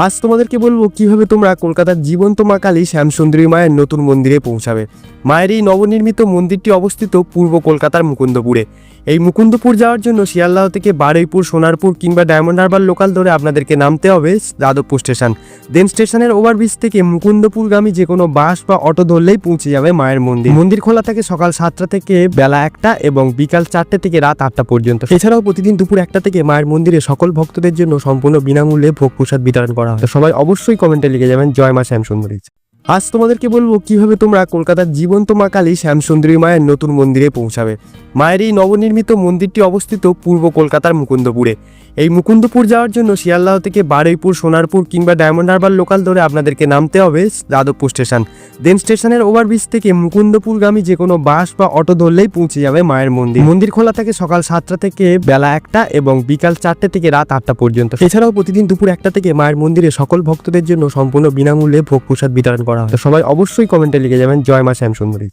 আজ তোমাদেরকে বলবো কিভাবে তোমরা কলকাতার জীবন্ত মা কালী শ্যামসুন্দরী মায়ের নতুন মন্দিরে পৌঁছাবে। মায়ের এই নবনির্মিত মন্দিরটি অবস্থিত পূর্ব কলকাতার মুকুন্দপুরে। এই মুকুন্দপুর যাওয়ার জন্য শিয়ালদহ থেকে বারুইপুর, সোনারপুর কিংবা ডায়মন্ড হারবার লোকাল ধরে আপনাদেরকে নামতে হবে যাদবপুর স্টেশন। দেন স্টেশনের ওভারব্রিজ থেকে মুকুন্দপুরগামী যে কোনো বাস বা অটো ধরলেই পৌঁছে যাবে মায়ের মন্দির। মন্দির খোলা থাকে সকাল 7টা থেকে বেলা 1টা এবং বিকাল 4টে থেকে রাত 8টা পর্যন্ত। এছাড়াও প্রতিদিন দুপুর 1টা থেকে মায়ের মন্দিরে সকল ভক্তদের জন্য সম্পূর্ণ বিনামূল্যে ভোগ প্রসাদ বিতরণ করা হয়। তো সবাই অবশ্যই কমেন্টে লিখে যাবেন জয় মা শ্যামসুন্দরী। আজ তোমাদেরকে বলবো কিভাবে তোমরা কলকাতার জীবন্ত মা কালী শ্যামসুন্দরী মায়ের নতুন মন্দিরে পৌঁছাবে। মায়ের এই নবনির্মিত মন্দিরটি অবস্থিত পূর্ব কলকাতার মুকুন্দপুরে। এই মুকুন্দপুর যাওয়ার জন্য শিয়ালদহ থেকে বারুইপুর, সোনারপুর কিংবা ডায়মন্ড হারবার লোকাল ধরে আপনাদেরকে নামতে হবে যাদবপুর স্টেশন। দেন স্টেশনের ওভারব্রিজ থেকে মুকুন্দপুরগামী যে কোনো বাস বা অটো ধরলেই পৌঁছে যাবে মায়ের মন্দির। মন্দির খোলা থাকে সকাল 7টা থেকে বেলা 1টা এবং বিকাল 4টে থেকে রাত 8টা পর্যন্ত। এছাড়াও প্রতিদিন দুপুর 1টা থেকে মায়ের মন্দিরে সকল ভক্তদের জন্য সম্পূর্ণ বিনামূল্যে ভোগ প্রসাদ বিতরণ করা হয়। তো সবাই অবশ্যই কমেন্টে লিখে যাবেন জয় মা শ্যামসুন্দরী।